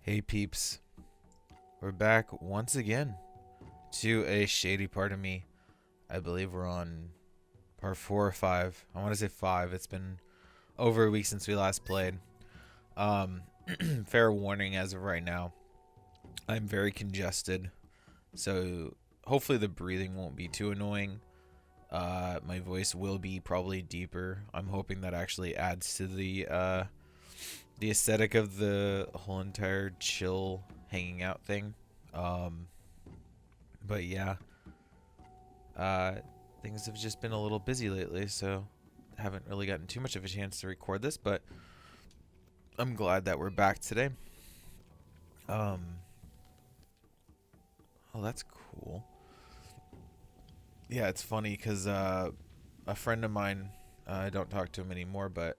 Hey peeps, we're back once again to a Shady Part of Me. I believe we're on part 4 or 5. I want to say 5. It's been over a week since we last played. Um, Fair warning as of right now, I'm very congested, so hopefully the breathing won't be too annoying. My voice will be probably deeper. I'm hoping that actually adds to the aesthetic of the whole entire chill hanging out thing. Um, but yeah, uh, things have just been a little busy lately, so haven't really gotten too much of a chance to record this. But I'm glad that we're back today. Um, oh, that's cool. Yeah, it's funny because a friend of mine, I don't talk to him anymore, but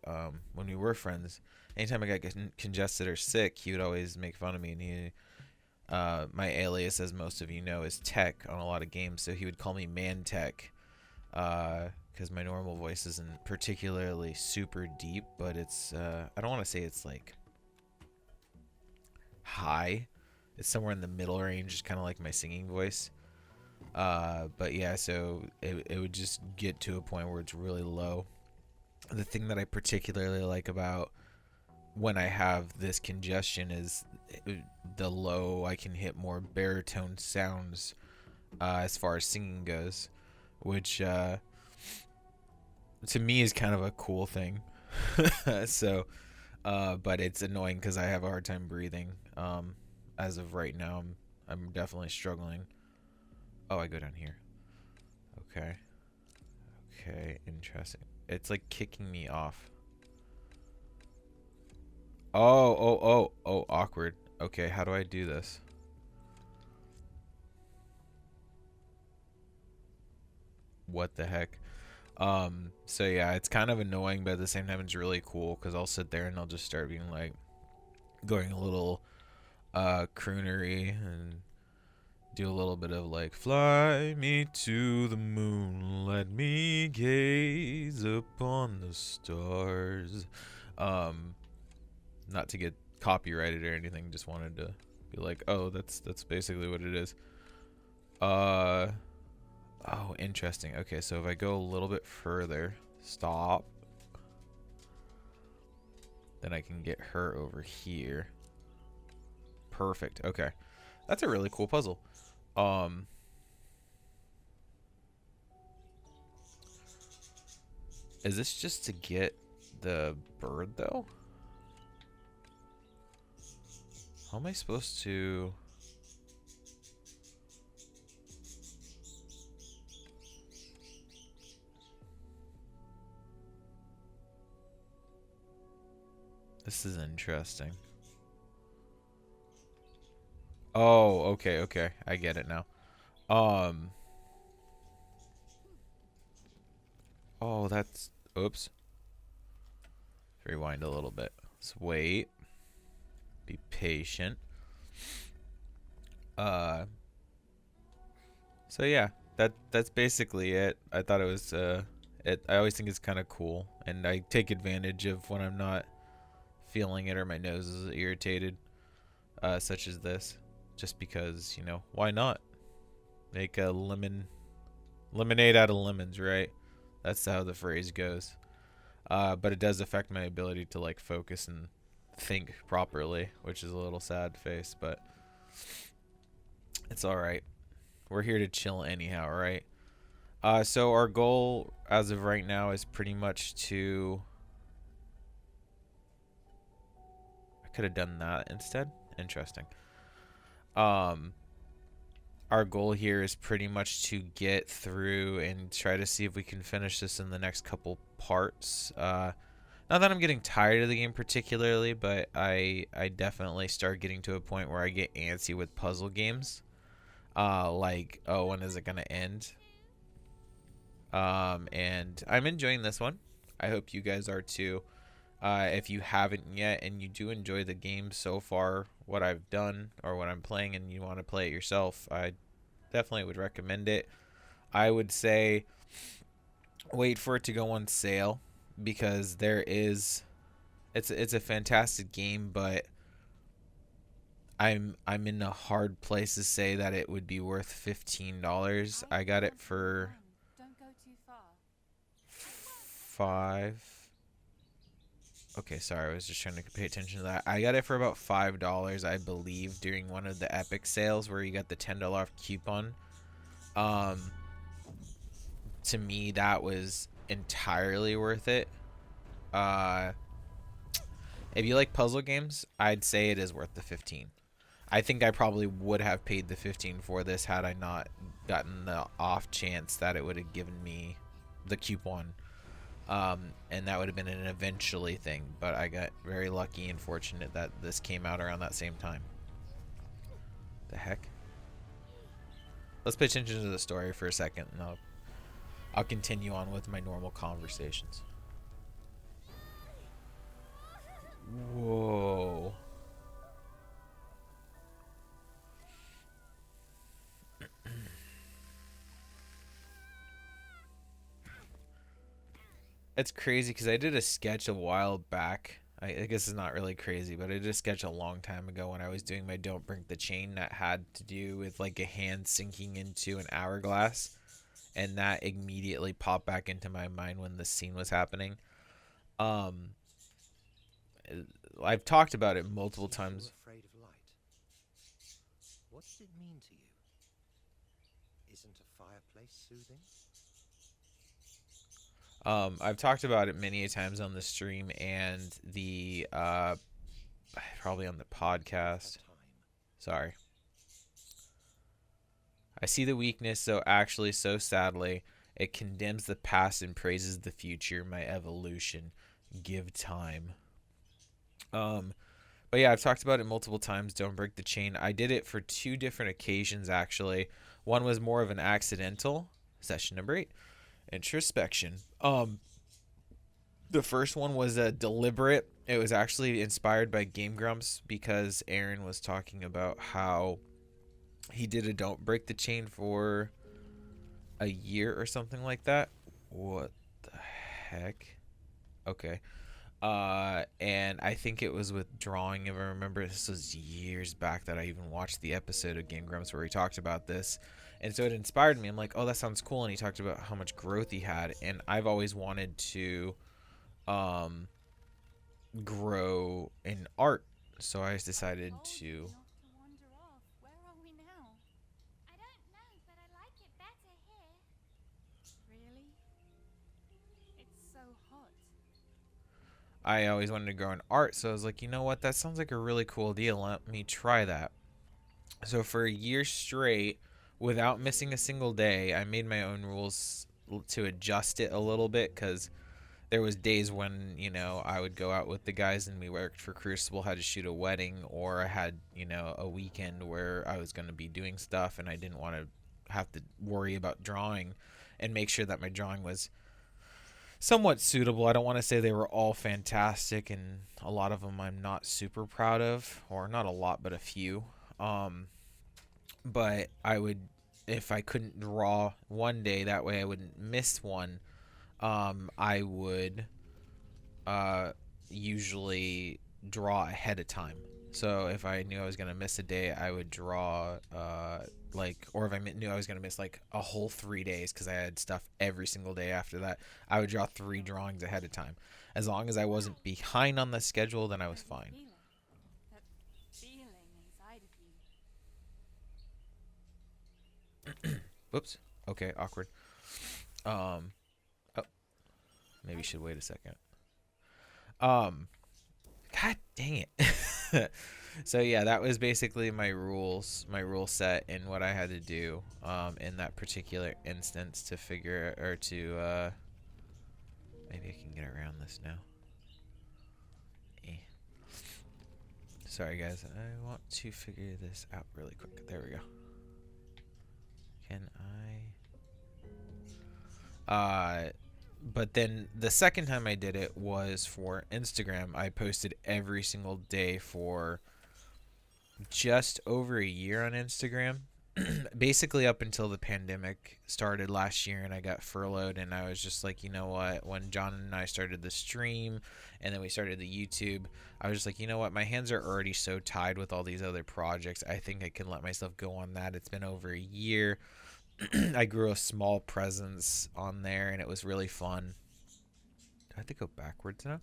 when we were friends, anytime I got congested or sick, he would always make fun of me, and my alias, as most of you know, is Tech on a lot of games, so he would call me Man Tech, because my normal voice isn't particularly super deep, but it's, I don't want to say it's like high. It's somewhere in the middle range, just kind of like my singing voice. But yeah, so it would just get to a point where it's really low. The thing that I particularly like about when I have this congestion is the low. I can hit more baritone sounds as far as singing goes, which to me is kind of a cool thing. So, but it's annoying because I have a hard time breathing. As of right now, I'm definitely struggling. Oh, I go down here. Okay. Okay, interesting. It's like kicking me off. Oh, awkward. Okay, how do I do this? What the heck? So yeah, it's kind of annoying, but at the same time, it's really cool because I'll sit there and I'll just start being like, going a little, croonery and do a little bit of like, fly me to the moon, let me gaze upon the stars. Um, Not to get copyrighted or anything, just wanted to be like, oh, that's basically what it is. Uh, oh, interesting. Okay, so if I go a little bit further, stop, then I can get her over here. Perfect. Okay, that's a really cool puzzle. Um, is this just to get the bird though? How am I supposed to? This is interesting. Oh, okay. I get it now. Um, oh, that's, oops. Rewind a little bit. Let's wait. Be patient. Uh, so yeah, that's basically it. I thought it was I always think it's kind of cool, and I take advantage of when I'm not feeling it or my nose is irritated, such as this, just because, why not make a lemonade out of lemons, right? That's how the phrase goes. But it does affect my ability to like focus and think properly, which is a little sad face, but it's all right. We're here to chill anyhow, right? So our goal as of right now is pretty much to. I could have done that instead. Interesting. Um, our goal here is pretty much to get through and try to see if we can finish this in the next couple parts. Not that I'm getting tired of the game particularly, but I definitely start getting to a point where I get antsy with puzzle games. Like, oh, when is it gonna end? And I'm enjoying this one. I hope you guys are too. If you haven't yet and you do enjoy the game so far, what I've done or what I'm playing, and you want to play it yourself, I definitely would recommend it. I would say wait for it to go on sale because it's a fantastic game, but I'm in a hard place to say that it would be worth $15. I got it for 5. Okay, sorry, I was just trying to pay attention to that. I got it for about $5, I believe, during one of the epic sales where you got the $10 off coupon. Um, to me, that was entirely worth it. Uh, if you like puzzle games, I'd say it is worth the 15. I think I probably would have paid the 15 for this had I not gotten the off chance that it would have given me the coupon. And that would have been an eventually thing, but I got very lucky and fortunate that this came out around that same time. The heck? Let's pay attention to the story for a second, and I'll continue on with my normal conversations. Whoa. It's crazy because I did a sketch a while back. I guess it's not really crazy, but I did a sketch a long time ago when I was doing my Don't Break the Chain that had to do with like a hand sinking into an hourglass. And that immediately popped back into my mind when this scene was happening. Um, I've talked about it multiple times. Afraid of light. What does it mean to you? Isn't a fireplace soothing? I've talked about it many times on the stream and the probably on the podcast. Sorry. I see the weakness, so actually, so sadly, it condemns the past and praises the future, my evolution. Give time. But yeah, I've talked about it multiple times. Don't break the chain. I did it for 2 different occasions, actually. One was more of an accidental. Session number 8. Introspection. The first one was a deliberate. It was actually inspired by Game Grumps because Aaron was talking about how he did a Don't Break the Chain for a year or something like that. What the heck? Okay. And I think it was with drawing. If I remember, this was years back that I even watched the episode of Game Grumps where he talked about this. And so it inspired me. I'm like, oh, that sounds cool. And he talked about how much growth he had. And I've always wanted to grow in art. So I decided to... I always wanted to grow in art, so I was like, you know what? That sounds like a really cool deal. Let me try that. So for a year straight, without missing a single day, I made my own rules to adjust it a little bit because there was days when, you know, I would go out with the guys and we worked for Crucible, had to shoot a wedding, or I had, you know, a weekend where I was going to be doing stuff and I didn't want to have to worry about drawing and make sure that my drawing was somewhat suitable. I don't want to say they were all fantastic, and a lot of them I'm not super proud of, or not a lot, but a few. But I would, if I couldn't draw one day, that way I wouldn't miss one. I would usually draw ahead of time. So if I knew I was gonna miss a day, I would draw or if I knew I was gonna miss like a whole 3 days because I had stuff every single day after that, I would draw 3 drawings ahead of time. As long as I wasn't behind on the schedule, then I was fine. Whoops. Okay, awkward. Oh, maybe should wait a second. God dang it. So yeah, that was basically my rule set, and what I had to do in that particular instance to figure, or to maybe I can get around this now. Sorry guys, I want to figure this out really quick. There we go. Can I but then the second time I did it was for Instagram. I posted every single day for just over a year on Instagram. basically up until the pandemic started last year and I got furloughed, and I was just like, you know what, when John and I started the stream and then we started the YouTube, I was just like, you know what, my hands are already so tied with all these other projects. I think I can let myself go on that. It's been over a year. I grew a small presence on there and it was really fun. Do I have to go backwards now?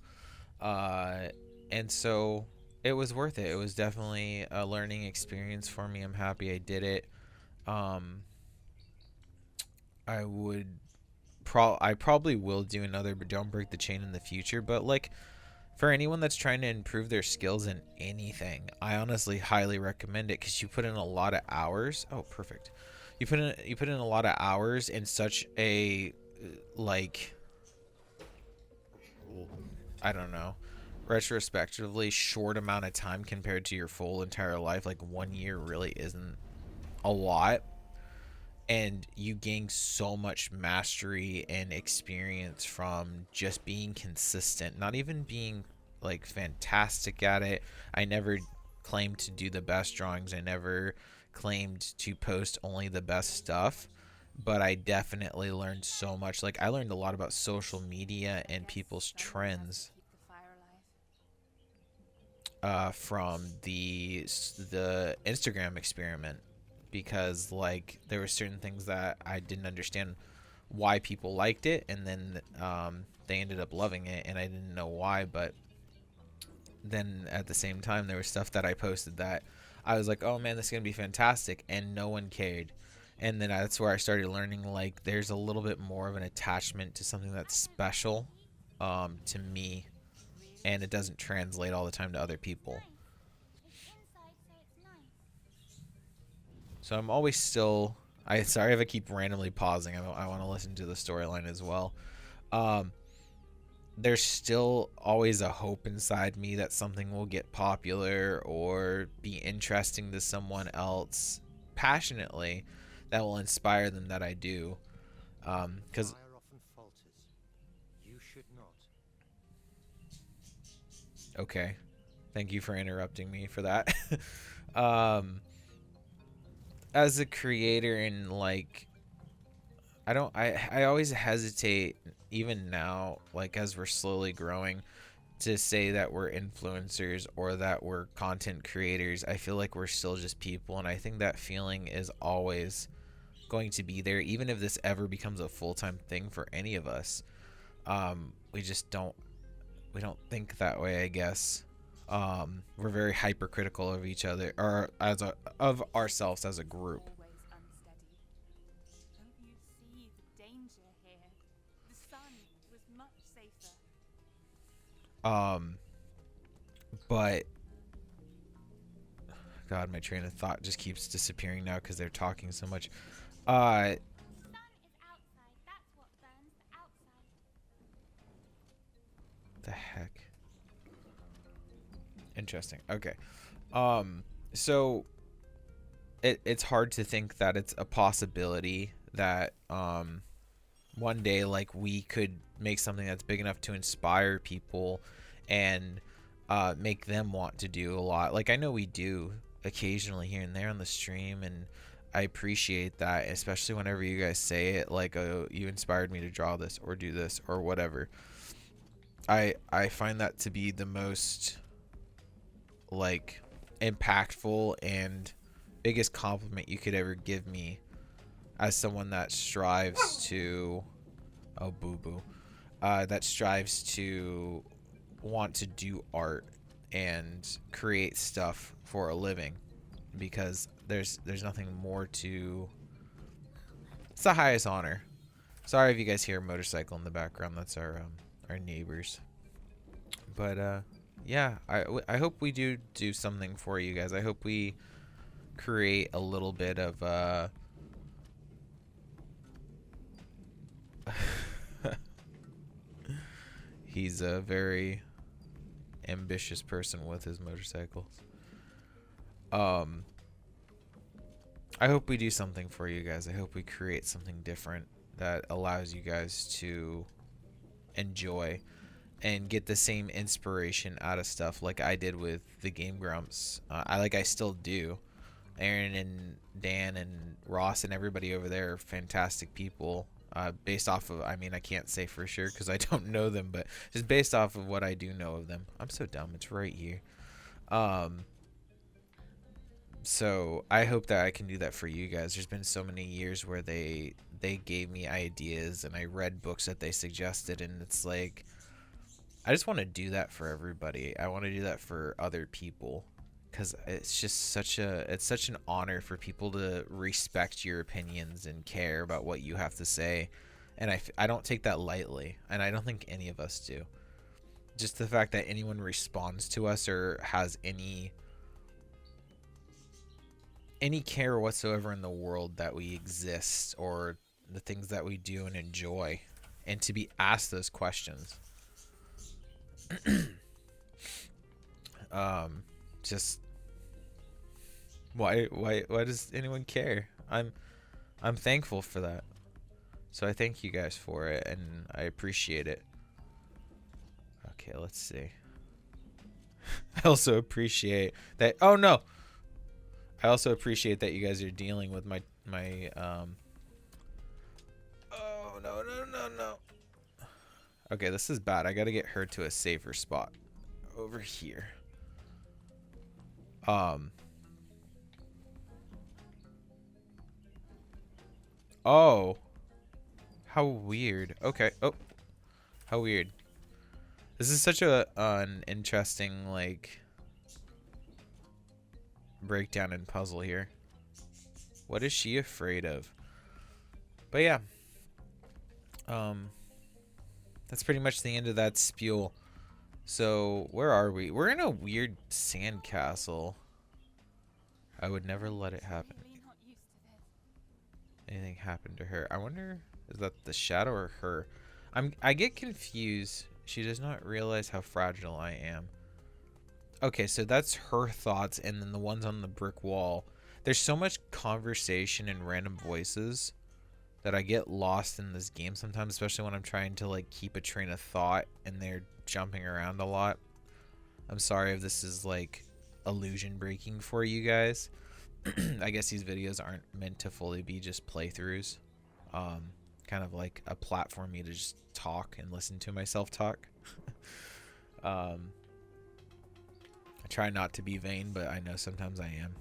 Uh, and so it was worth it. It was definitely a learning experience for me. I'm happy I did it. Um, I would I probably will do another but don't break the chain in the future, but like for anyone that's trying to improve their skills in anything, I honestly highly recommend it cuz you put in a lot of hours. Oh, perfect. You put in a lot of hours in such a like I don't know, retrospectively short amount of time compared to your full entire life. Like 1 year really isn't a lot, and you gain so much mastery and experience from just being consistent, not even being like fantastic at it. I never claimed to do the best drawings. I never claimed to post only the best stuff, but I definitely learned so much. Like I learned a lot about social media and people's trends from the Instagram experiment, because like there were certain things that I didn't understand why people liked it, and then they ended up loving it, and I didn't know why. But then at the same time, there was stuff that I posted that I was like, oh man, this is gonna be fantastic, and no one cared. And then that's where I started learning like there's a little bit more of an attachment to something that's special to me, and it doesn't translate all the time to other people. So I'm always still. I sorry if I keep randomly pausing. I want to listen to the storyline as well. Um, there's still always a hope inside me that something will get popular or be interesting to someone else passionately that will inspire them that I do. Because Fire often falters. You should not. okay, thank you for interrupting me for that. um, as a creator and like I always hesitate even now, like as we're slowly growing, to say that we're influencers or that we're content creators. I feel like we're still just people, and I think that feeling is always going to be there even if this ever becomes a full-time thing for any of us. We just don't think that way, I guess. We're very hypercritical of each other or of ourselves as a group. Um, but God, my train of thought just keeps disappearing now because they're talking so much. Uh, the heck? Interesting. Okay. So it's hard to think that it's a possibility that one day like we could make something that's big enough to inspire people and make them want to do a lot. Like I know we do occasionally here and there on the stream, and I appreciate that, especially whenever you guys say it like, oh, you inspired me to draw this or do this or whatever. I find that to be the most like impactful and biggest compliment you could ever give me as someone that strives to oh boo boo that strives to want to do art and create stuff for a living, because there's nothing more to. It's the highest honor. Sorry if you guys hear a motorcycle in the background. That's our neighbors. But yeah, I hope we do something for you guys. I hope we create a little bit of he's a very ambitious person with his motorcycles. Um, I hope we do something for you guys. I hope we create something different that allows you guys to enjoy and get the same inspiration out of stuff like I did with the Game Grumps. I still do. Aaron and Dan and Ross and everybody over there are fantastic people. Based off of, I mean, I can't say for sure because I don't know them, but just based off of what I do know of them. I'm so dumb. It's right here. So I hope that I can do that for you guys. There's been so many years where they gave me ideas and I read books that they suggested, and it's like I just want to do that for everybody. I want to do that for other people because it's just such an honor for people to respect your opinions and care about what you have to say, and I don't take that lightly, and I don't think any of us do. Just the fact that anyone responds to us or has any care whatsoever in the world that we exist or the things that we do and enjoy, and to be asked those questions. Just why does anyone care? I'm thankful for that. So I thank you guys for it, and I appreciate it. Okay, let's see. I also appreciate that. Oh no. I also appreciate that you guys are dealing with my oh no. Okay, this is bad. I got to get her to a safer spot over here. Oh. How weird. Okay. Oh. How weird. This is such an interesting like breakdown and puzzle here. What is she afraid of? But yeah. That's pretty much the end of that spiel. So, where are we? We're in a weird sandcastle. I would never let it happen. Anything happened to her? I wonder, is that the shadow or her? I get confused. She does not realize how fragile I am. Okay, so that's her thoughts, and then the ones on the brick wall. There's so much conversation and random voices that I get lost in this game sometimes, especially when I'm trying to like keep a train of thought and they're jumping around a lot. I'm sorry if this is like illusion breaking for you guys. I guess these videos aren't meant to fully be just playthroughs. Kind of like a platform for me to just talk and listen to myself talk. I try not to be vain, but I know sometimes I am.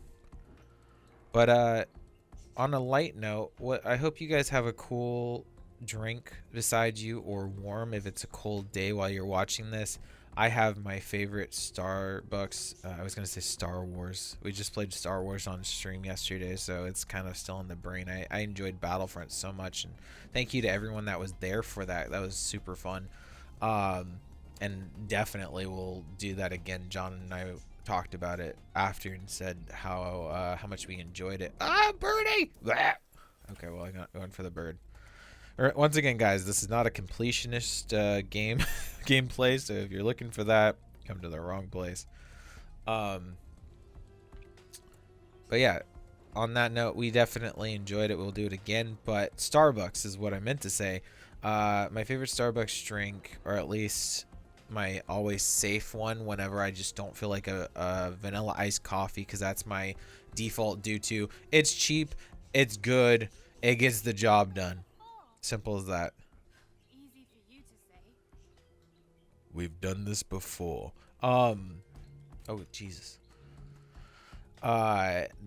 But on a light note, I hope you guys have a cool drink beside you, or warm if it's a cold day while you're watching this. I have my favorite Starbucks. I was going to say Star Wars. We just played Star Wars on stream yesterday, so it's kind of still in the brain. I enjoyed Battlefront so much, and thank you to everyone that was there for that. That was super fun. And definitely we'll do that again. John and I talked about it after and said how much we enjoyed it. Ah, birdie! Blah! Okay, well, I'm going for the bird. Once again, guys, this is not a completionist gameplay, so if you're looking for that, come to the wrong place. But yeah, on that note, we definitely enjoyed it. We'll do it again, but Starbucks is what I meant to say. My favorite Starbucks drink, or at least my always safe one whenever I just don't feel like a vanilla iced coffee, because that's my default due to. It's cheap, it's good, it gets the job done. Simple as that. Easy for you to say. We've done this before. Oh Jesus.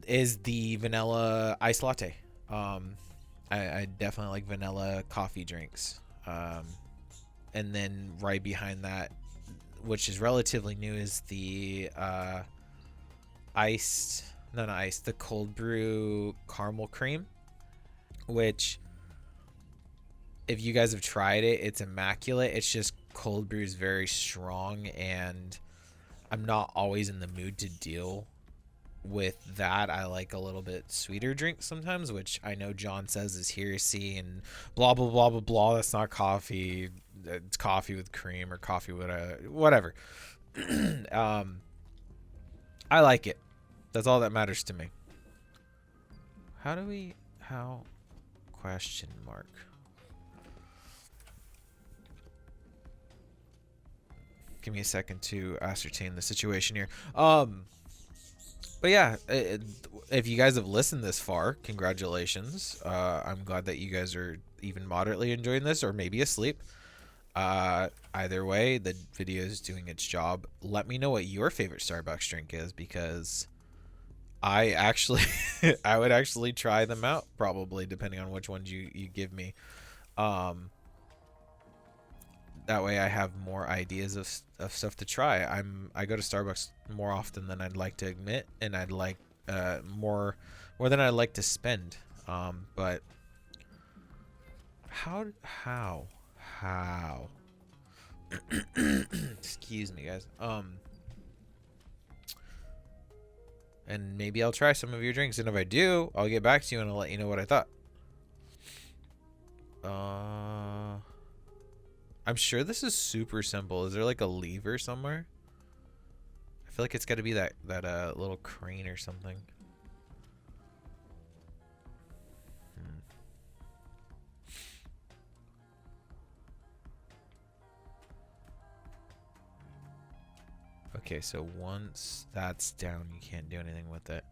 Is the vanilla iced latte. I definitely like vanilla coffee drinks. And then right behind that, which is relatively new, is the the cold brew caramel cream, which, if you guys have tried it, it's immaculate. It's just cold brew is very strong, and I'm not always in the mood to deal with that. I like a little bit sweeter drink sometimes, which I know John says is heresy and blah blah blah blah blah. That's not coffee. It's coffee with cream or coffee with whatever. I like it. That's all that matters to me. How question mark. Give me a second to ascertain the situation here. But yeah, if you guys have listened this far, congratulations. I'm glad that you guys are even moderately enjoying this, or maybe asleep. Either way, the video is doing its job. Let me know what your favorite Starbucks drink is, because I actually I would actually try them out, probably, depending on which ones you give me. Um, that way I have more ideas of stuff to try. I go to Starbucks more often than I'd like to admit, and I'd like more than I'd like to spend. But how excuse me, guys. And maybe I'll try some of your drinks, and if I do, I'll get back to you and I'll let you know what I thought. I'm sure this is super simple. Is there like a lever somewhere? I feel like it's got to be that little crane or something. Okay, so once that's down, you can't do anything with it.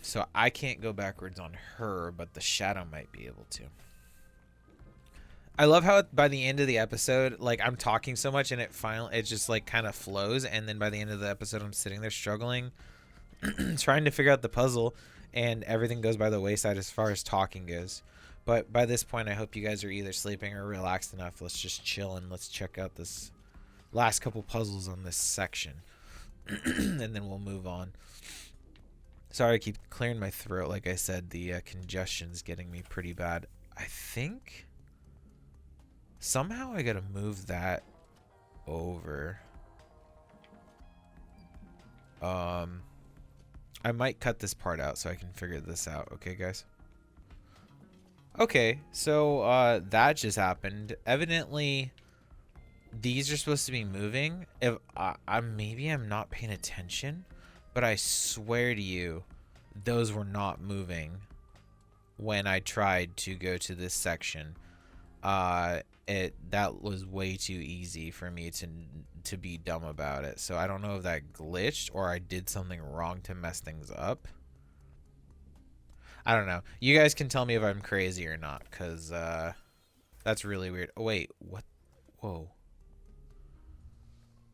So I can't go backwards on her, but the shadow might be able to. I love how by the end of the episode, like, I'm talking so much and it just like kind of flows, and then by the end of the episode I'm sitting there struggling trying to figure out the puzzle, and everything goes by the wayside as far as talking goes. But by this point, I hope you guys are either sleeping or relaxed enough. Let's just chill and let's check out this last couple puzzles on this section. And then we'll move on. Sorry, I keep clearing my throat. Like I said, the congestion's getting me pretty bad. I think somehow I gotta move that over. I might cut this part out so I can figure this out. Okay, guys? Okay, so that just happened. Evidently, these are supposed to be moving. If maybe I'm not paying attention, but I swear to you, those were not moving when I tried to go to this section. That was way too easy for me to be dumb about it. So I don't know if that glitched or I did something wrong to mess things up. I don't know. You guys can tell me if I'm crazy or not, because that's really weird. Oh, wait. What? Whoa.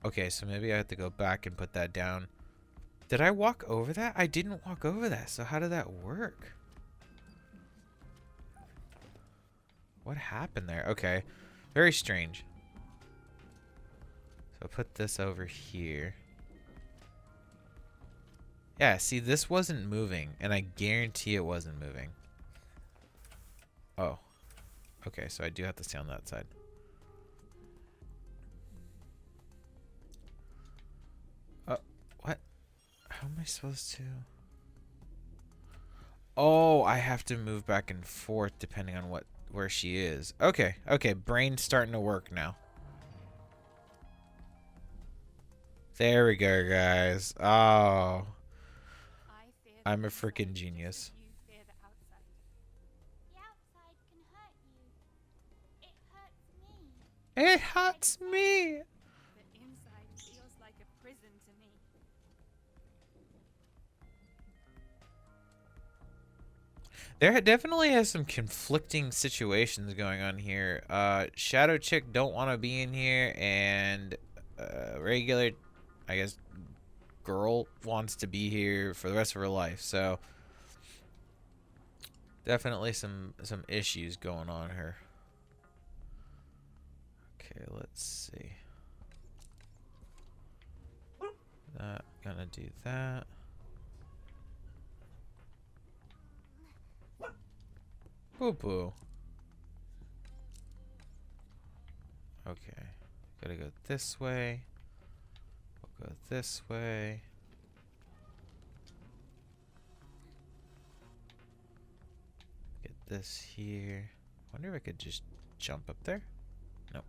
Okay, so maybe I have to go back and put that down. Did I walk over that? I didn't walk over that. So how did that work? What happened there? Okay. Very strange. So put this over here. Yeah, see, this wasn't moving, and I guarantee it wasn't moving. Oh. Okay, so I do have to stay on that side. What? How am I supposed to? Oh, I have to move back and forth depending on where she is. Okay, okay, brain's starting to work now. There we go, guys. Oh. I'm a freaking genius. You fear the outside. The outside can hurt you. It hurts me. It hurts me. The inside feels like a prison to me. There definitely has some conflicting situations going on here. Shadow chick don't want to be in here, and regular, I guess, girl wants to be here for the rest of her life. So definitely some issues going on here. Okay, let's see. That gonna do that. Boo boo. Okay, gotta go this way. We'll go this way. Get this here. Wonder if I could just jump up there. Nope.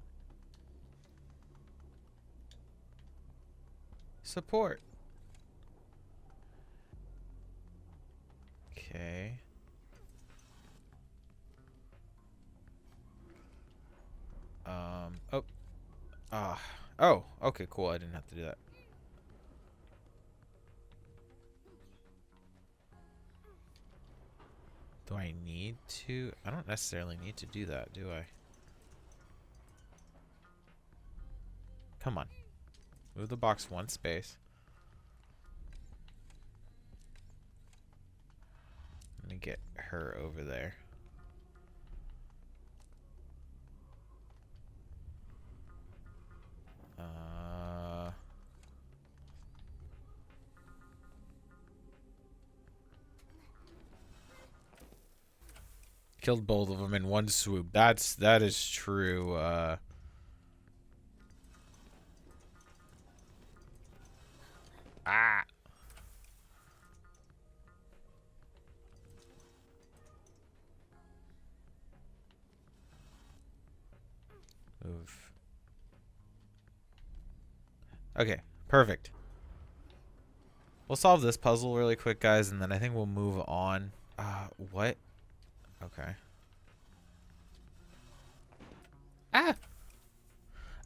Support. Okay. Oh. Oh, okay, cool. I didn't have to do that. Do I need to? I don't necessarily need to do that, do I? Come on. Move the box one space. Let me get her over there. Killed both of them in one swoop. That is true. Ah. Move. Okay, perfect. We'll solve this puzzle really quick, guys, and then I think we'll move on. What? Okay. Ah!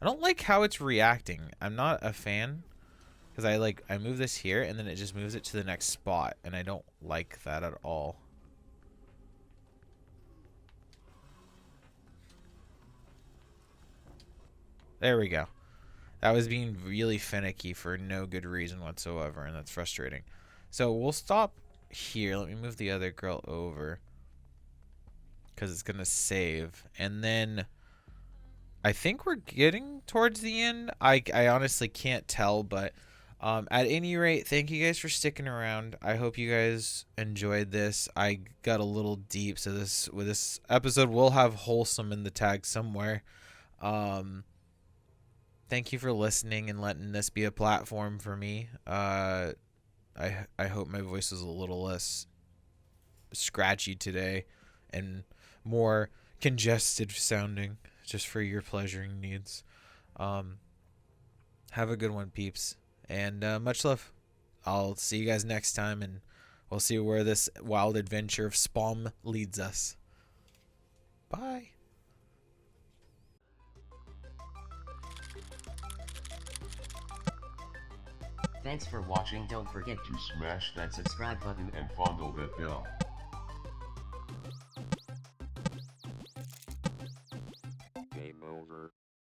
I don't like how it's reacting. I'm not a fan. Because I move this here, and then it just moves it to the next spot. And I don't like that at all. There we go. That was being really finicky for no good reason whatsoever, and that's frustrating. So we'll stop here. Let me move the other girl over. Because it's going to save. And then I think we're getting towards the end. I honestly can't tell, but at any rate, thank you guys for sticking around. I hope you guys enjoyed this. I got a little deep, so with this episode we'll have Wholesome in the tag somewhere. Thank you for listening and letting this be a platform for me. I hope my voice was a little less scratchy today and more congested sounding, just for your pleasuring needs. Have a good one, peeps, and much love. I'll see you guys next time, and we'll see where this wild adventure of Spalm leads us. Bye. Thanks for watching. Don't forget to smash that subscribe button and fondle that bell.